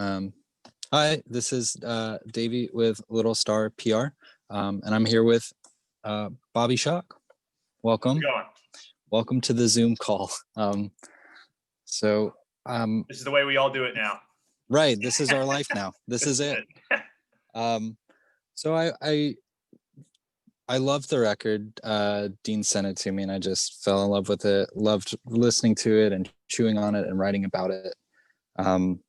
Um, Hi, this is Davey with Little Star PR, and I'm here with Bobby Shock. How's it Welcome, going? welcome to the Zoom call. So, This is the way we all do it now. right, this is our life now. This This is is it. it. So I loved the record. Dean sent it to me, and I just fell in love with it. Loved listening to it and chewing on it and writing about it. Um,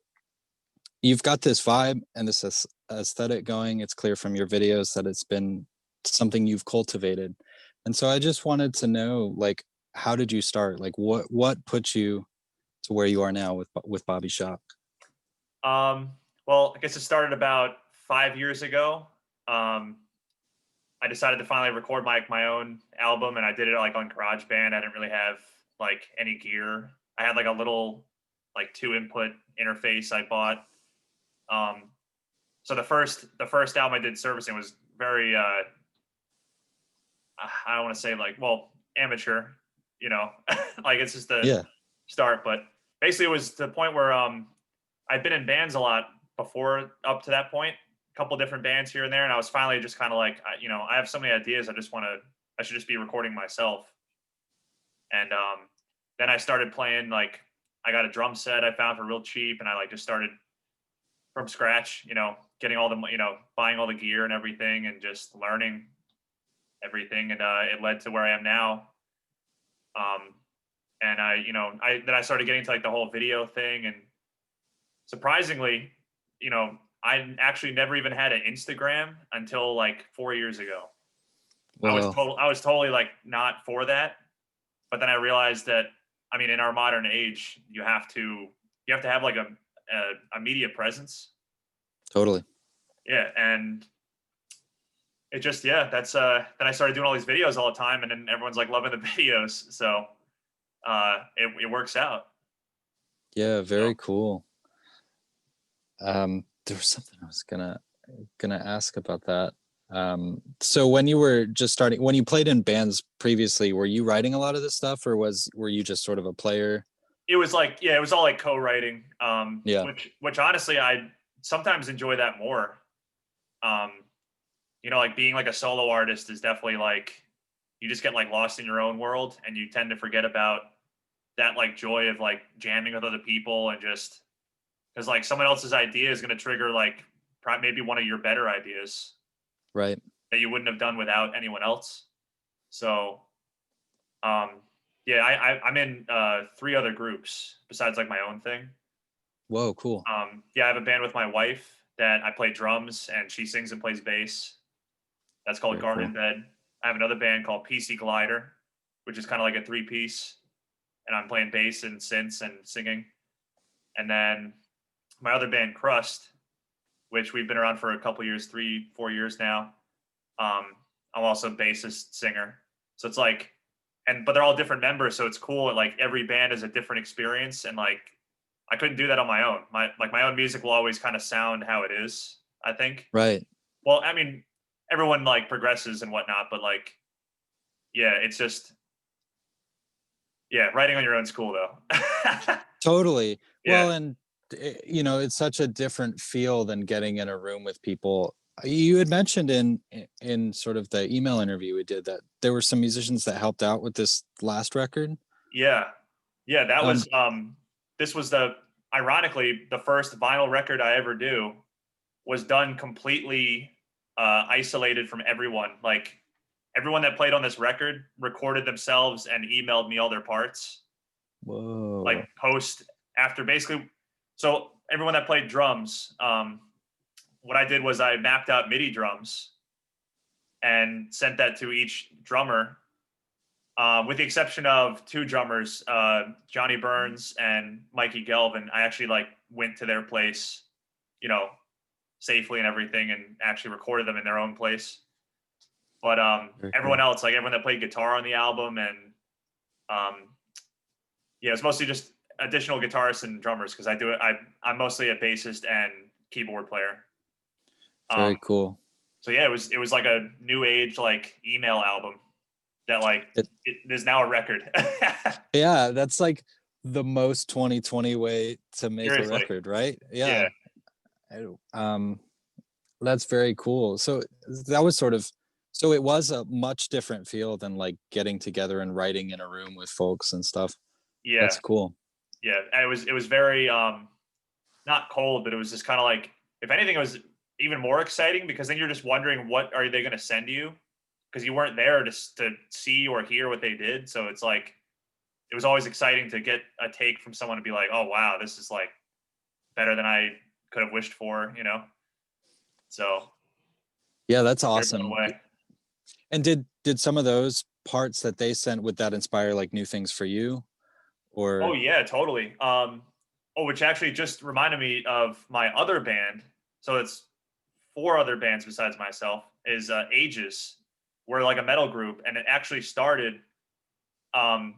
you've got this vibe and this aesthetic going. It's clear from your videos that it's been something you've cultivated. And so I just wanted to know, like, how did you start? Like, what put you to where you are now with Bobby Shock? Well, I guess it started about 5 years ago. I decided to finally record my own album, and I did it like on GarageBand. I didn't really have like any gear. I had like a little like 2 input interface I bought. Um, so the first album I did servicing was very I don't want to say like, well, amateur, you know, like it's just the Yeah, start, but basically it was to the point where I'd been in bands a lot before up to that point, a couple different bands here and there, and I was finally just kind of like, I have so many ideas. I should just be recording myself. And then I started playing like I got a drum set I found for real cheap, and I like just started from scratch, getting all the buying all the gear and everything, and just learning everything, and it led to where I am now. Um, and I started getting to like the whole video thing, and surprisingly, I actually never even had an Instagram until like 4 years ago. well, I was totally like not for that, but then I realized that I mean, in our modern age, you have to have like a media presence. totally. Yeah, and it just that's then I started doing all these videos all the time, and then everyone's like loving the videos, so it works out. Yeah, So very cool. There was something I was gonna ask about that. So when you were just starting, when you played in bands previously, were you writing a lot of this stuff, or were you just sort of a player? it was like it was all like co-writing, Yeah, which honestly I sometimes enjoy that more. Um, like being like a solo artist is definitely like you just get like lost in your own world, and you tend to forget about that like joy of like jamming with other people, and just because like someone else's idea is going to trigger like maybe one of your better ideas right. that you wouldn't have done without anyone else. So um, yeah, I'm in three other groups besides like my own thing. Whoa, cool. Yeah, I have a band with my wife that I play drums, and she sings and plays bass. That's called Very Garden cool. Bed. I have another band called PC Glider, which is kind of like a three-piece, and I'm playing bass and synths and singing. And then my other band, Crust, which we've been around for a couple years, 3-4 years now. I'm also bassist, singer. So it's like, but they're all different members, so it's cool. Like every band is a different experience, and like I couldn't do that on my own. My own music will always kind of sound how it is, I think. Right. Well, I mean, everyone like progresses and whatnot, but like, yeah, it's just writing on your own is cool though. Totally. Yeah, Well, and it's such a different feel than getting in a room with people. You had mentioned in sort of the email interview we did that there were some musicians that helped out with this last record. yeah, yeah. That Um, was this was ironically the first vinyl record I ever do was done completely isolated from everyone. Like everyone that played on this record recorded themselves and emailed me all their parts. Like Whoa. post after basically. So everyone that played drums, what I did was I mapped out MIDI drums and sent that to each drummer, with the exception of two drummers, Johnny Burns and Mikey Gelvin. I actually like went to their place, you know, safely and everything, and actually recorded them in their own place. But Very everyone cool. else, like everyone that played guitar on the album, and um, yeah, it's mostly just additional guitarists and drummers because I do it. I'm mostly a bassist and keyboard player. Um, Very cool. so yeah, it was like a new age like email album that like It, it is now a record. yeah, that's like the most 2020 way to make a Seriously, record, right? yeah. Yeah. Um, that's very cool. So that was sort of, so it was a much different feel than like getting together and writing in a room with folks and stuff. Yeah, That's cool. yeah. And it was very not cold, but it was just kind of like, if anything, it was even more exciting because then you're just wondering what are they going to send you because you weren't there to see or hear what they did. So it's like it was always exciting to get a take from someone to be like, oh wow, this is like better than I could have wished for, you know. So Yeah, that's very blown awesome. away. And did some of those parts that they sent, would that inspire like new things for you? Oh Or yeah, totally. Oh, which actually just reminded me of my other band. So it's four other bands besides myself. Is Ages. We're like a metal group, and it actually started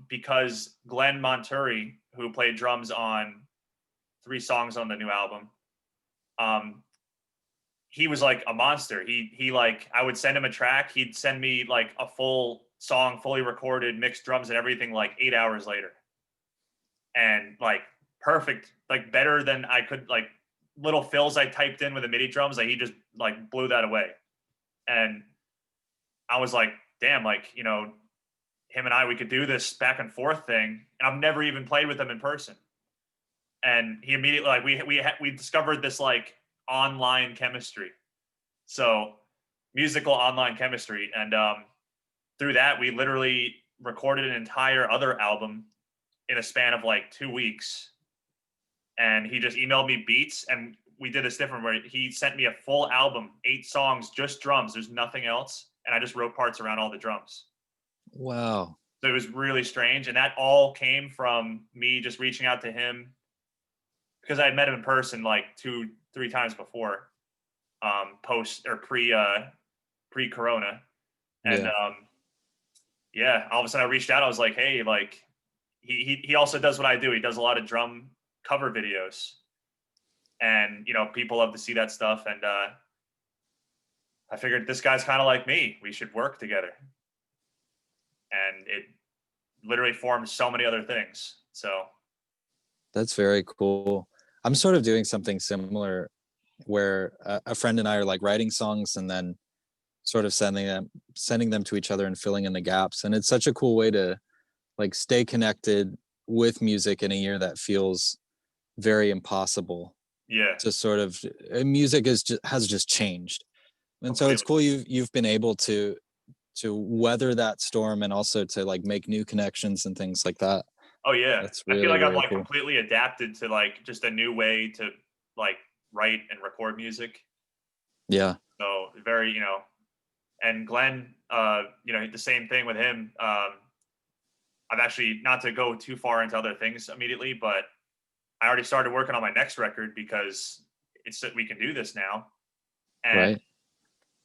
because Glenn Monturi, who played drums on three songs on the new album, um, he was like a monster. He like I would send him a track, he'd send me like a full song, fully recorded, mixed drums and everything, like 8 hours later, and like perfect, like better than I could like little fills I typed in with the MIDI drums. Like he just like blew that away, and I was like, damn, like you know, him and I we could do this back and forth thing, and I've never even played with him in person. And he immediately like we discovered this like online chemistry, so musical online chemistry, and through that we literally recorded an entire other album in a span of like 2 weeks. And he just emailed me beats, and we did this different where he sent me a full album, 8 songs, just drums. There's nothing else, and I just wrote parts around all the drums. wow. So it was really strange, and that all came from me just reaching out to him because I had met him in person like 2 3 times before, post or pre corona. And Yeah. yeah, all of a sudden I reached out. I was like, hey, like he also does what I do. He does a lot of drum cover videos, and you know people love to see that stuff. And I figured this guy's kind of like me. We should work together, and it literally formed so many other things. So That's very cool. I'm sort of doing something similar where a friend and I are like writing songs and then sort of sending them to each other and filling in the gaps. And it's such a cool way to like stay connected with music in a year that feels very impossible yeah, to sort of music has just changed. And so it's completely. cool you've been able to weather that storm and also to like make new connections and things like that. Oh yeah, That's I feel really, like I've really like cool. completely adapted to like just a new way to like write and record music. Yeah. So very, you know, and Glenn, you know, the same thing with him. I've actually not to go too far into other things immediately, but I already started working on my next record because it's that we can do this now. And Right.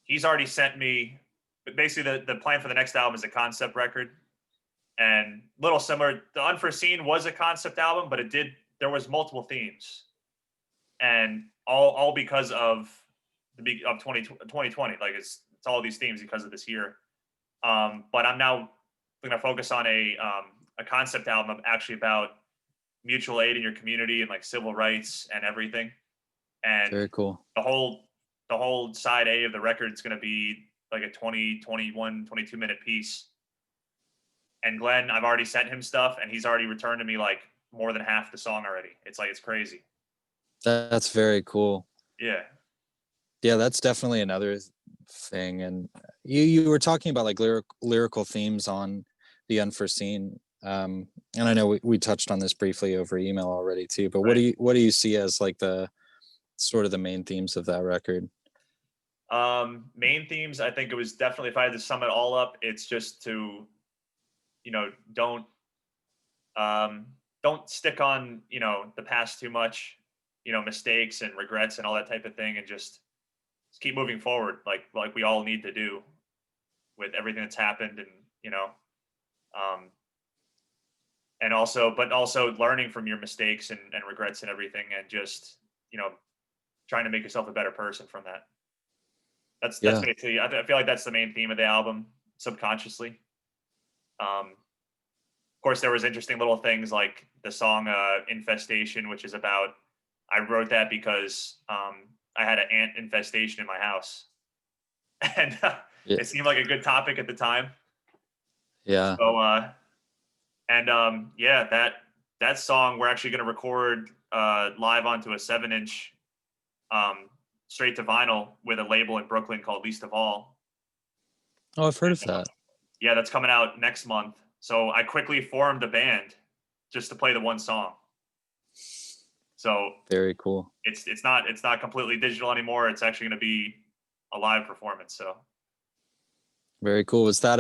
he's already sent me, but basically the plan for the next album is a concept record, and little similar. The Unforeseen was a concept album, but there was multiple themes, and all because of of 2020. Like it's all these themes because of this year. But I'm now going to focus on a concept album actually about mutual aid in your community and like civil rights and everything. And Very cool. the whole the whole side A of the record is going to be like a 20, 21, 22 minute piece. And Glenn, I've already sent him stuff, and he's already returned to me like more than half the song already. It's like it's crazy. That's very cool. Yeah. Yeah, that's definitely another thing. And you were talking about like lyrical themes on the Unforeseen. And I know we touched on this briefly over email already too, but Right. what do you see as like the sort of the main themes of that record? Main themes, I think it was definitely, if I had to sum it all up, it's just to, you know, um, don't stick on, you know, the past too much, you know, mistakes and regrets and all that type of thing, and just keep moving forward, like we all need to do with everything that's happened, and you know, um, and also, but also learning from your mistakes and regrets and everything, and just you know, trying to make yourself a better person from that. That's Yeah. basically. I feel like that's the main theme of the album, subconsciously. Of course, there was interesting little things like the song "Infestation," which is about. I wrote that because I had an ant infestation in my house, and Yeah. it seemed like a good topic at the time. Yeah. So and yeah, that song we're actually going to record live onto a 7-inch um, straight to vinyl with a label in Brooklyn called Least of All. Oh, I've heard And of that. yeah, that's coming out next month. So I quickly formed a band just to play the one song. So Very cool. it's not completely digital anymore. It's actually going to be a live performance. So Very cool. Was that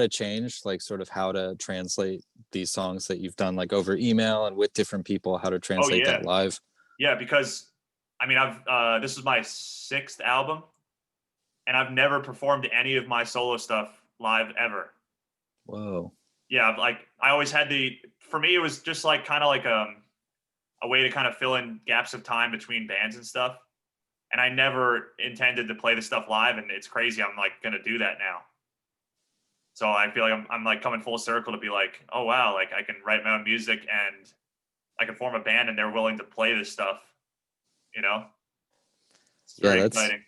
a change, like sort of how to translate these songs that you've done like over email and with different people, how to oh translate yeah, that live? yeah, because I mean I've this is my 6th album, and I've never performed any of my solo stuff live ever. Whoa. Yeah, like I always had the for me it was just like kind of like a way to kind of fill in gaps of time between bands and stuff. And I never intended to play the stuff live, and it's crazy. I'm like gonna do that now. So I feel like I'm like coming full circle to be like, oh wow, like I can write my own music and I can form a band, and they're willing to play this stuff. You know, it's Yeah, very that's exciting.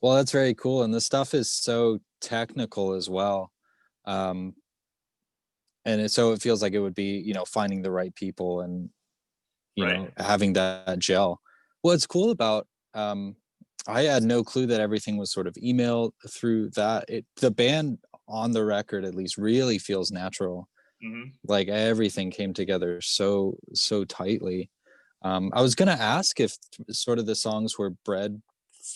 well, that's very cool. And the stuff is so technical as well. Um, so it feels like it would be, finding the right people and, Right. having that gel. What's cool about I had no clue that everything was sort of emailed through that. The band on the record at least really feels natural. Hmm. Like everything came together so tightly. I was gonna ask if sort of the songs were bred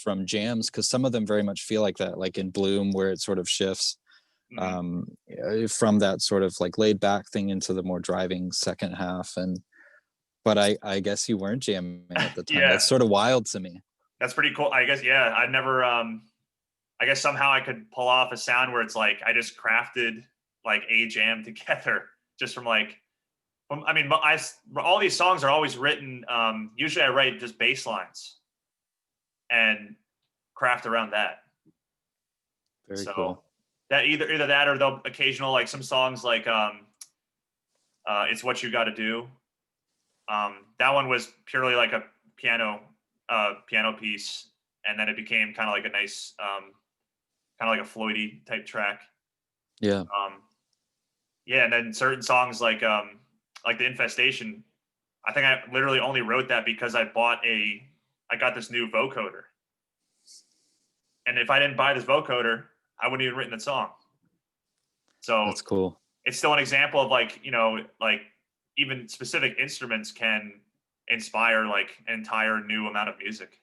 from jams because some of them very much feel like that, like in Bloom, where it sort of shifts Hmm. from that sort of like laid back thing into the more driving second half. But I guess you weren't jamming at the time. Yeah, That's sort of wild to me. that's pretty cool. I guess. Yeah, I never. I guess somehow I could pull off a sound where it's like I just crafted like a jam together just from like I mean, all these songs are always written. Usually, I write just bass lines and craft around that. Very So cool. that either that or the occasional like some songs like "It's What You Got to Do." That one was purely like a piano piece, and then it became kind of like a nice kind of like a Floydy type track. Yeah. Um, yeah, and then certain songs like the Infestation. I think I literally only wrote that because I got this new vocoder. And if I didn't buy this vocoder, I wouldn't even written the song. So That's cool. it's still an example of like, like even specific instruments can inspire like an entire new amount of music.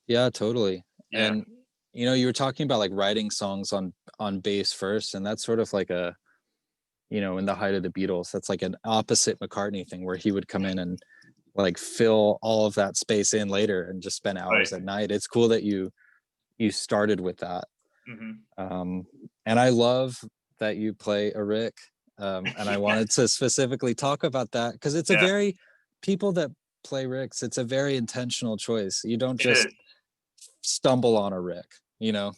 Yeah, totally. Yeah. And you were talking about like writing songs on bass first, and that's sort of like in the height of the Beatles, that's like an opposite McCartney thing where he would come in and like fill all of that space in later and just spend Right. hours at night. It's cool that you started with that. Hmm. Um, and I love that you play a Rick. And I Yeah. wanted to specifically talk about that because it's a Yeah. very people that play Ricks, it's a very intentional choice. You don't It is. just stumble on a Rick,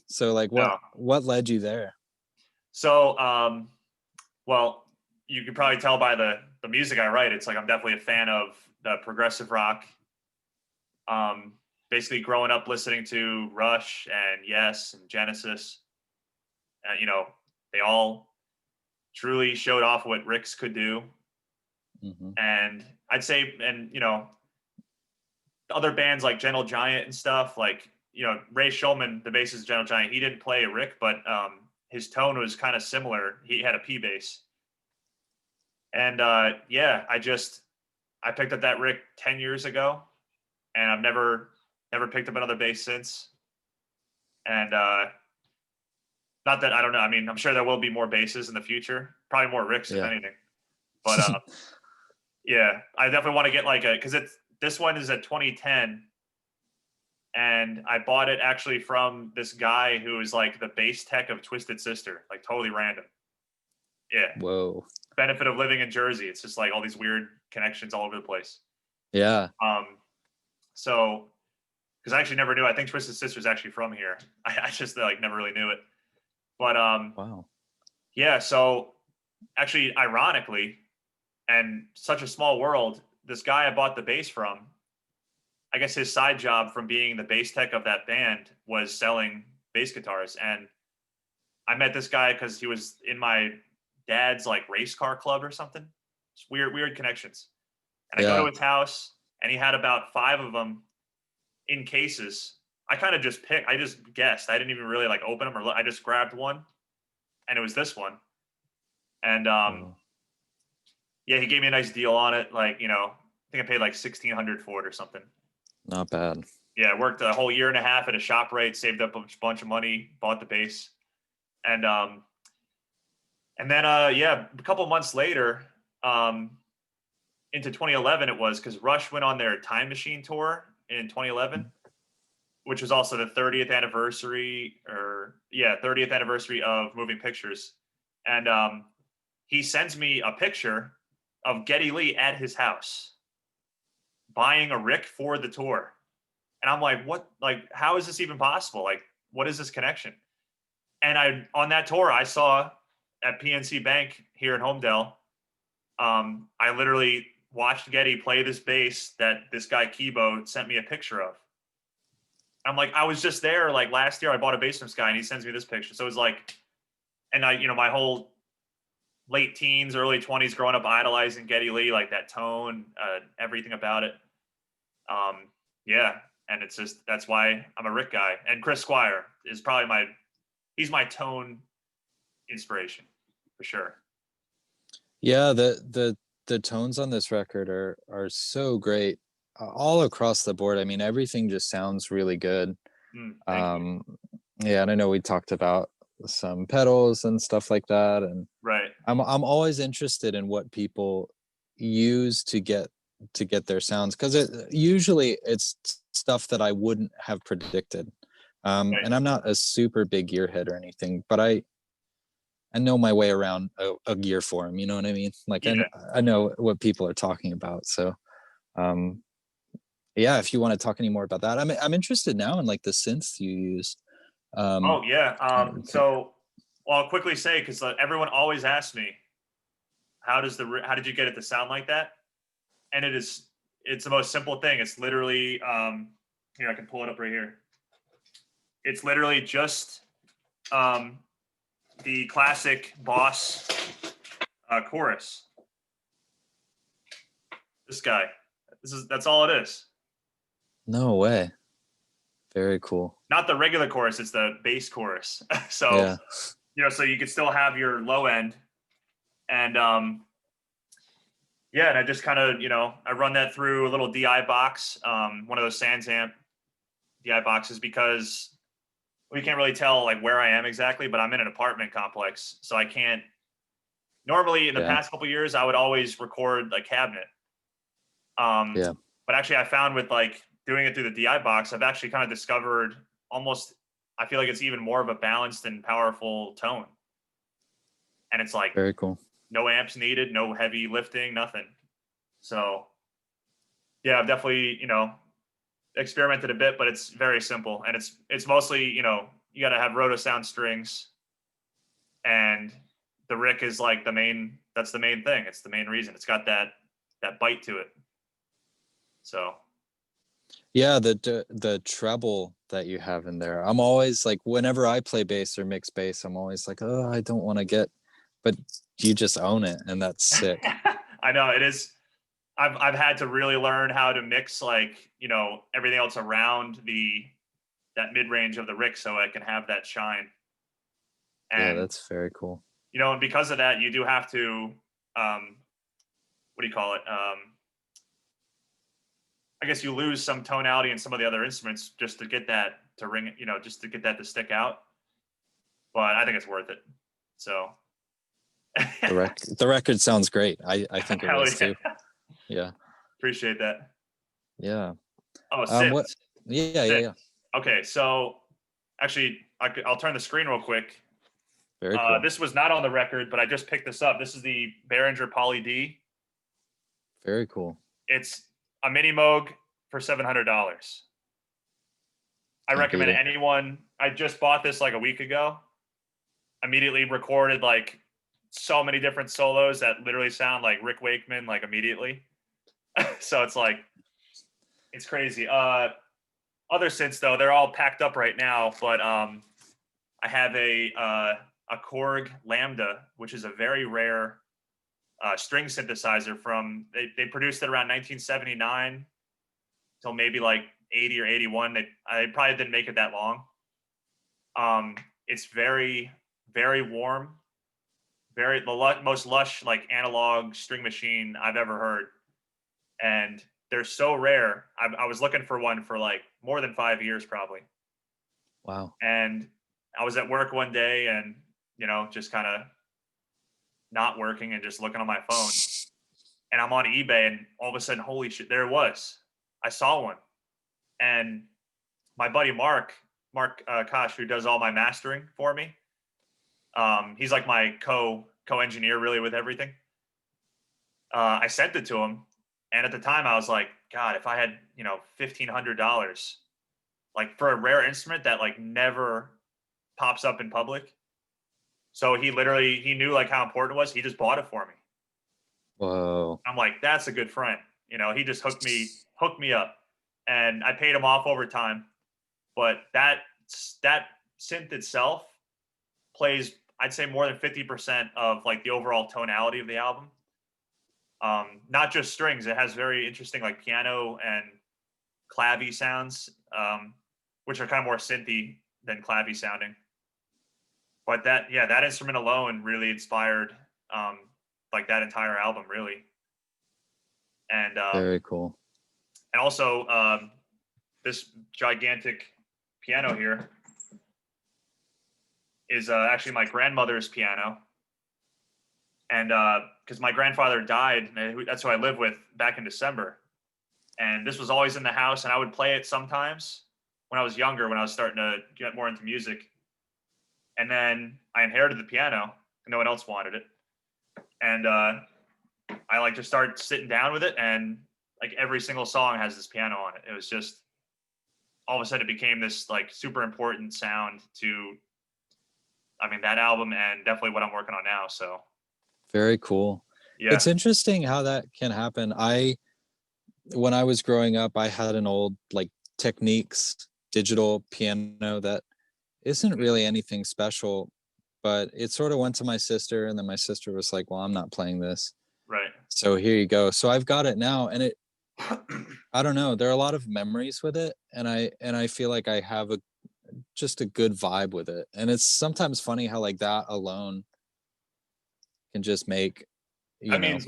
So like what No. what led you there? So well, you can probably tell by the music I write, it's like I'm definitely a fan of the progressive rock. Um, basically growing up listening to Rush and Yes and Genesis, they all truly showed off what Ricks could do. Hmm. And I'd say, and other bands like Gentle Giant and stuff, like Ray Shulman, the bassist of Gentle Giant, he didn't play a Rick, but his tone was kind of similar. He had a P bass, and yeah, I picked up that Rick 10 years ago, and I've never picked up another bass since. And not that I don't know. I mean, I'm sure there will be more basses in the future. Probably more Ricks, if Yeah. anything. But yeah, I definitely want to get like a because it's this one is a 2010, and I bought it actually from this guy who is like the bass tech of Twisted Sister, like totally random. Yeah, Whoa. benefit of living in Jersey. It's just like all these weird connections all over the place. Yeah. Um, so because I actually never knew. I think Twisted Sister is actually from here. I just like never really knew it. But Wow. yeah. So actually, ironically, and such a small world, this guy I bought the bass from, I guess his side job from being the bass tech of that band was selling bass guitars. And I met this guy because he was in my dad's like race car club or something. It's weird connections. And I go to Yeah. his house, and he had about 5 of them in cases. I kind of just picked. I just guessed. I didn't even really like open them, or I just grabbed one, and it was this one. And Oh, yeah, he gave me a nice deal on it. Like, I think I paid like 1,600 for it or something. not bad. Yeah, I worked a whole year and a half at a shop rate, saved up a bunch of money, bought the bass, and then yeah, a couple months later, um, into 2011, it was because Rush went on their Time Machine tour in 2011, which was also the 30th anniversary, 30th anniversary of Moving Pictures, and he sends me a picture of Geddy Lee at his house buying a Rick for the tour. And I'm like, what? Like, how is this even possible? Like, what is this connection? And on that tour, I saw at PNC Bank here in Homedale, I literally watched Geddy play this bass that this guy Kibo sent me a picture of. I'm like, I was just there like last year. I bought a bass from this guy, and he sends me this picture. So it was like, and my whole late teens, early 20s, growing up idolizing Geddy Lee, like that tone, everything about it. Yeah, and it's just that's why I'm a Rick guy. And Chris Squire is probably he's my tone inspiration for sure. Yeah, the tones on this record are so great, all across the board. I mean, everything just sounds really good. Thank you. Um, yeah, and I know we talked about some pedals and stuff like that, and Right. I'm always interested in what people use to get their sounds, because usually it's stuff that I wouldn't have predicted. Right. And I'm not a super big gearhead or anything, but I know my way around a gear form. You know what I mean? Like Yeah. I know what people are talking about. So um, yeah, if you want to talk any more about that, I'm interested now in like the synths you used. Um, Oh yeah. uh, So, well, I'll quickly say because everyone always asks me, how did you get it to sound like that? And it's the most simple thing. It's literally here, I can pull it up right here. It's literally just um, the classic Boss chorus. This guy. That's all it is. no way. Very cool. Not the regular chorus, it's the bass chorus. So, Yeah. so you could still have your low end. And yeah, and I just kind of, I run that through a little DI box, one of those SansAmp DI boxes, because we can't really tell like where I am exactly, but I'm in an apartment complex. So I can't, normally in the Yeah. past couple of years, I would always record a cabinet. Um, Yeah. but actually I found with like doing it through the DI box, I've actually kind of discovered almost, I feel like it's even more of a balanced and powerful tone. And it's like Very cool. no amps needed, no heavy lifting, nothing. So yeah, I've definitely, experimented a bit, but it's very simple. And it's mostly, you got to have roto sound strings, and the Rick is like that's the main thing. It's the main reason. It's got that bite to it. So Yeah, the treble that you have in there. I'm always like, whenever I play bass or mix bass, I'm always like, oh, I don't want to get, but you just own it, and that's sick. I know it is. I've had to really learn how to mix like, everything else around that mid range of the Rick so I can have that shine. Yeah, And that's very cool. and because of that, you do have to what do you call it? I guess you lose some tonality in some of the other instruments just to get that to ring, just to get that to stick out. But I think it's worth it. So The record sounds great. I think it hell was yeah, too. Yeah. appreciate that. Yeah. Oh, What? synths. Yeah, yeah, Synths. yeah. Okay, so actually, I'll turn the screen real quick. Very cool. This was not on the record, but I just picked this up. This is the Behringer Poly D. Very cool. It's a mini Moog for $700. I Can't beat recommend it. anyone. I just bought this like a week ago. Immediately recorded like so many different solos that literally sound like Rick Wakeman like immediately. So it's like It's crazy. Other synths though, they're all packed up right now, but I have a Korg Lambda, which is a very rare string synthesizer from they produced it around 1979 till maybe like 80 or 81. I probably didn't make it that long. It's very warm, most lush like analog string machine I've ever heard, and they're so rare. I was looking for one for like more than 5 years probably, Wow. and I was at work one day and just kind of not working and just looking on my phone, and I'm on eBay, and all of a sudden, holy shit, there it was. I saw one, and my buddy Mark Kosh, who does all my mastering for me, he's like my co-engineer really with everything. I sent it to him, and at the time I was like, God, if I had $1,500, like for a rare instrument that like never pops up in public. So he knew like how important it was. He just bought it for me. Whoa. I'm like, that's a good friend. He just hooked me up, and I paid him off over time. But that synth itself plays, I'd say, more than 50% of like the overall tonality of the album. Not just strings; it has very interesting like piano and clavy sounds, which are kind of more synthy than clavy sounding. But that instrument alone really inspired like that entire album, really. And Very cool. and also this gigantic piano here is actually my grandmother's piano, and because my grandfather died, that's who I live with back in December, and this was always in the house, and I would play it sometimes when I was younger, when I was starting to get more into music, and then I inherited the piano. No one else wanted it, and I like just started sitting down with it, and like every single song has this piano on it. It was just all of a sudden it became this like super important sound to, I mean, that album and definitely what I'm working on now. So Very cool. yeah, It's interesting how that can happen. When I was growing up, I had an old like Techniques digital piano that isn't really anything special, but it sort of went to my sister, and then my sister was like, well, I'm not playing this. right. So here you go. So I've got it now, and I don't know, there are a lot of memories with it, and I feel like I have just a good vibe with it. And it's sometimes funny how like that alone can just make, That means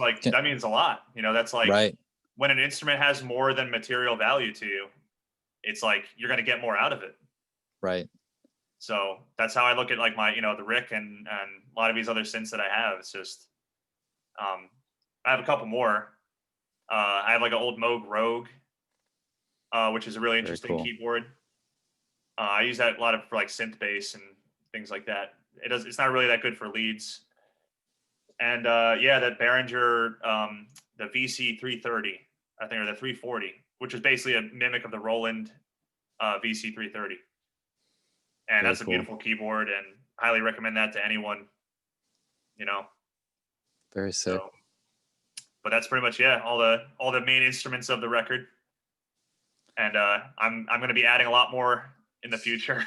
a lot. That's like right, when an instrument has more than material value to you, it's like you're going to get more out of it. right. So that's how I look at like my, the Rick and a lot of these other synths that I have. It's just, I have a couple more. I have like an old Moog Rogue, which is a really Very interesting cool. keyboard. I use that a lot for like synth bass and things like that. It's not really that good for leads. And that Behringer, the VC 330, I think, or the 340, which is basically a mimic of the Roland VC 330. And Very that's a cool. beautiful keyboard, and highly recommend that to anyone. Very sick. So, but that's pretty much all the main instruments of the record. And I'm going to be adding a lot more in the future.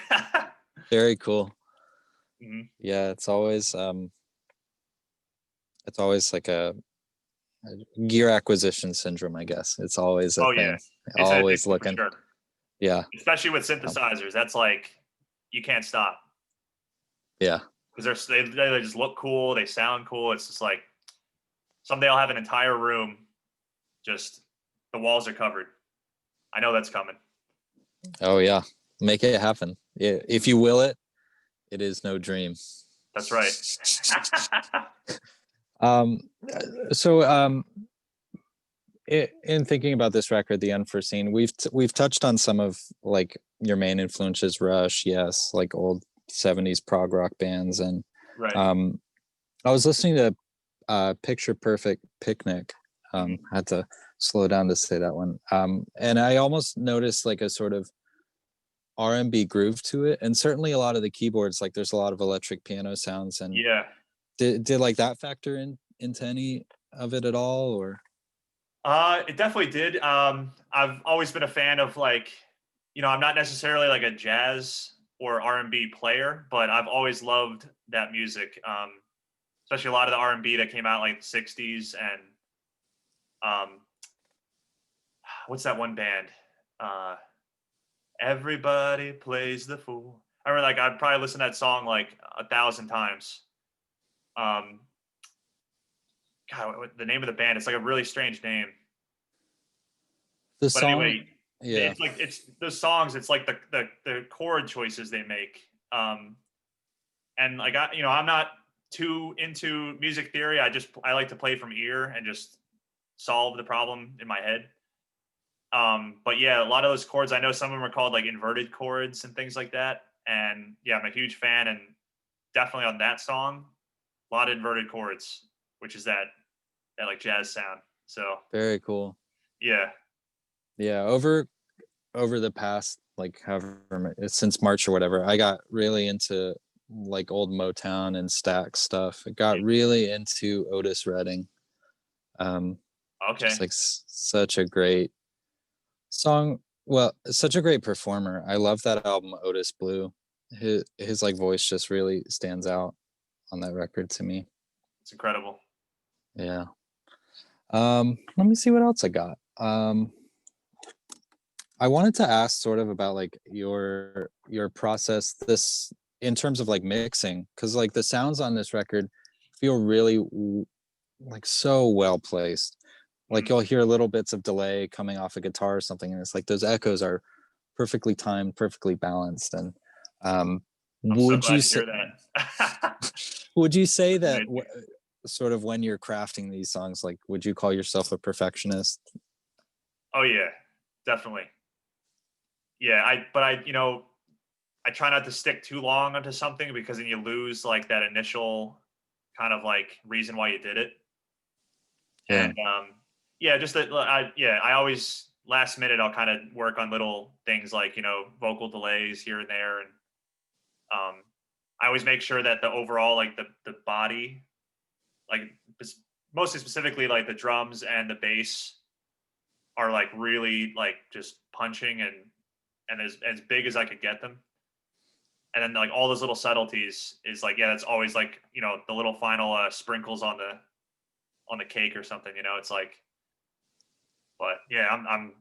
Very cool. Mm-hmm. Yeah, it's always like a gear acquisition syndrome, I guess. It's always a Oh yeah, thing. it's an Always addiction for looking. sure. Yeah. Especially with synthesizers, that's like you can't stop Yeah. because they just look cool, they sound cool. It's just like someday I'll have an entire room, just the walls are covered. I know that's coming. Oh yeah. Make it happen. Yeah. If you will it, it is no dream. That's right. um so in thinking about this record, The Unforeseen, we've touched on some of like your main influences, Rush, yes, like old 70s prog rock bands, and Right. I was listening to Picture Perfect Picnic. I had to slow down to say that one, and I almost noticed like a sort of R&B groove to it, and certainly a lot of the keyboards, like there's a lot of electric piano sounds. And Yeah. did like that factor into any of it at all, or It definitely did. I've always been a fan of like, I'm not necessarily like a jazz or R&B player, but I've always loved that music. Especially a lot of the R&B that came out like the '60s and um, what's that one band? Uh, Everybody plays the fool. I remember like I'd probably listen to that song like 1,000 times. Um, God, the name of the band? It's like a really strange name. The But song, anyway, yeah. it's the songs. It's like the chord choices they make. And like I'm not too into music theory. I like to play from ear and just solve the problem in my head. But yeah, a lot of those chords, I know some of them are called like inverted chords and things like that. And yeah, I'm a huge fan, and definitely on that song, a lot of inverted chords, which is that like jazz sound. So Very cool. yeah, Yeah, over the past like however since March or whatever, I got really into like old Motown and Stax stuff. I got yeah. really into Otis Redding. Um, Okay, just like such a great song. Well, such a great performer. I love that album, Otis Blue. His like voice just really stands out on that record to me. it's incredible. Yeah. Let me see what else I got. I wanted to ask sort of about like your process this in terms of like mixing, because like the sounds on this record feel really like so well placed. Like Mm. you'll hear little bits of delay coming off a guitar or something, and it's like those echoes are perfectly timed, perfectly balanced. And um, I'm so would glad you to say hear that. would you say That's that amazing. sort of when you're crafting these songs, like would you call yourself a perfectionist? Oh yeah, definitely. Yeah, but I try not to stick too long onto something because then you lose like that initial kind of like reason why you did it. Yeah. And yeah, just that I always last minute I'll kind of work on little things like vocal delays here and there, and um, I always make sure that the overall like the body like mostly specifically like the drums and the bass are like really like just punching and as big as I could get them. And then like all those little subtleties is like yeah, that's always like the little final sprinkles on the cake or something. It's like, but yeah, I'm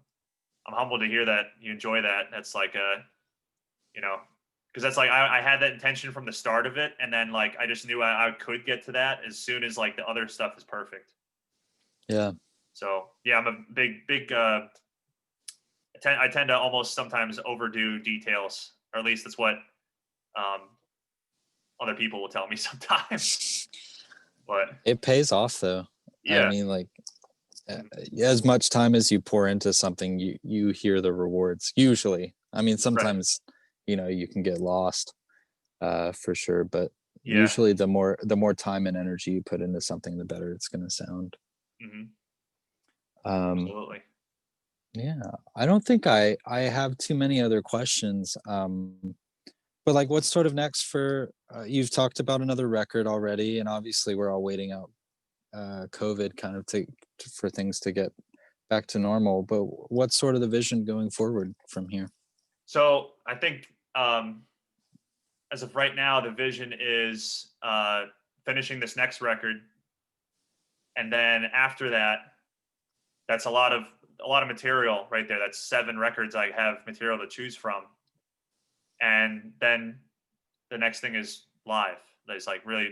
humbled to hear that you enjoy that. That's like you know, because that's like I had that intention from the start of it, and then like I just knew I could get to that as soon as like the other stuff is perfect. Yeah. So yeah, I'm a big. I tend to almost sometimes overdo details, or at least that's what um, other people will tell me sometimes. But It pays off though. I yeah, mean, like mhm, as much time as you pour into something, you hear the rewards. Usually, I mean, right, sometimes you can get lost, for sure. But yeah, usually, the more time and energy you put into something, the better it's going to sound. hmm, Um, absolutely. yeah, I don't think I have too many other questions. But like, what's sort of next for? You've talked about another record already, and obviously, we're all waiting out COVID kind of for things to get back to normal. But what's sort of the vision going forward from here? So I think as of right now, the vision is finishing this next record, and then after that, that's a lot of material right there. That's 7 records I have material to choose from, and then the next thing is live. That's like really.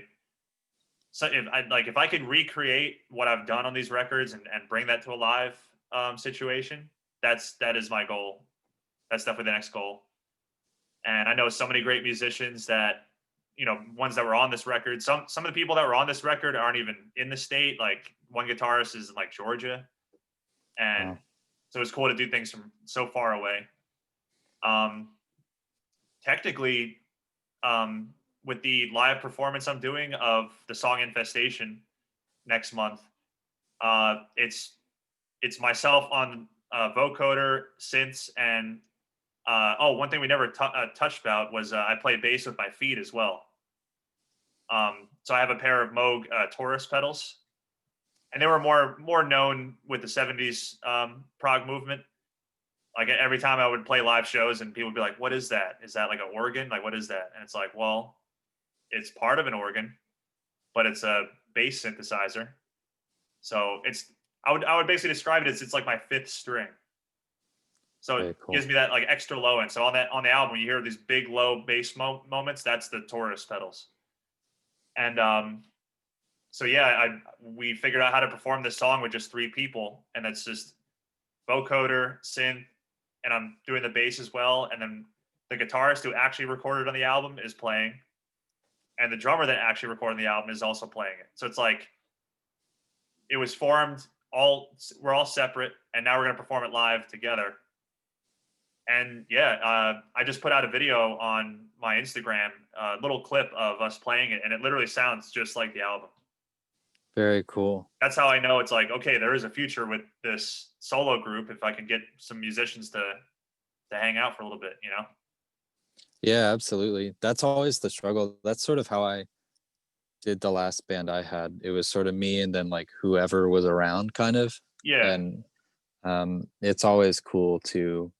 So if I could recreate what I've done on these records and bring that to a live situation, that is my goal. That's definitely the next goal. And I know so many great musicians that ones that were on this record. Some of the people that were on this record aren't even in the state. Like one guitarist is in like Georgia, and Wow. so it's cool to do things from so far away. Um, Technically, um, with the live performance I'm doing of the song Infestation next month, it's myself on vocoder, synths, and one thing we never touched about was I play bass with my feet as well. So I have a pair of Moog Taurus pedals, and they were more known with the 70s prog movement. Like every time I would play live shows and people would be like, what is that? Is that like an organ? Like, what is that? And it's like, well, it's part of an organ, but it's a bass synthesizer. So I would basically describe it as it's like my fifth string. So it Very cool. gives me that like extra low end. So on the album, you hear these big low bass moments. That's the Taurus pedals. And so yeah, we figured out how to perform this song with just three people, and that's just vocoder, synth, and I'm doing the bass as well. And then the guitarist who actually recorded on the album is playing, and the drummer that actually recorded the album is also playing it. So it's like it was formed we're all separate, and now we're gonna perform it live together. And yeah, I just put out a video on my Instagram, a little clip of us playing it, and it literally sounds just like the album. Very cool. That's how I know it's like, okay, there is a future with this solo group if I can get some musicians to hang out for a little bit, you know? Yeah, absolutely. That's always the struggle. That's sort of how I did the last band I had. It was sort of me and then like whoever was around kind of. Yeah, And it's always cool to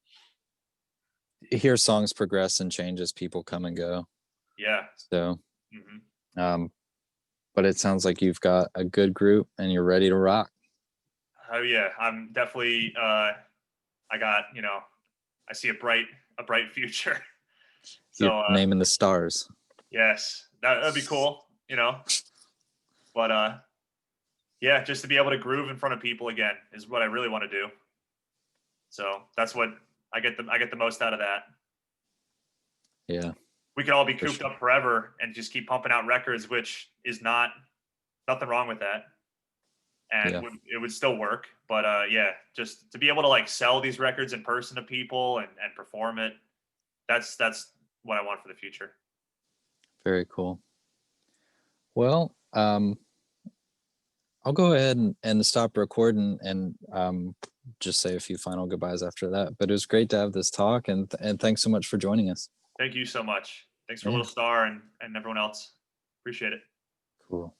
hear songs progress and change as people come and go. yeah. So Hmm. but it sounds like you've got a good group and you're ready to rock. Oh yeah, I'm definitely. I got, I see a bright future. You're So naming the stars. yes, that'd be cool, But yeah, just to be able to groove in front of people again is what I really want to do. So that's what I get the most out of that. Yeah, We could all be for cooped sure. up forever and just keep pumping out records, which is nothing wrong with that, and Yeah, it would still work. But yeah, just to be able to like sell these records in person to people and perform it, that's what I want for the future. very cool. Well, I'll go ahead and stop recording and just say a few final goodbyes after that. But it was great to have this talk, and thanks so much for joining us. Thank you so much. Thanks for Yeah, Little Star and everyone else. Appreciate it. cool.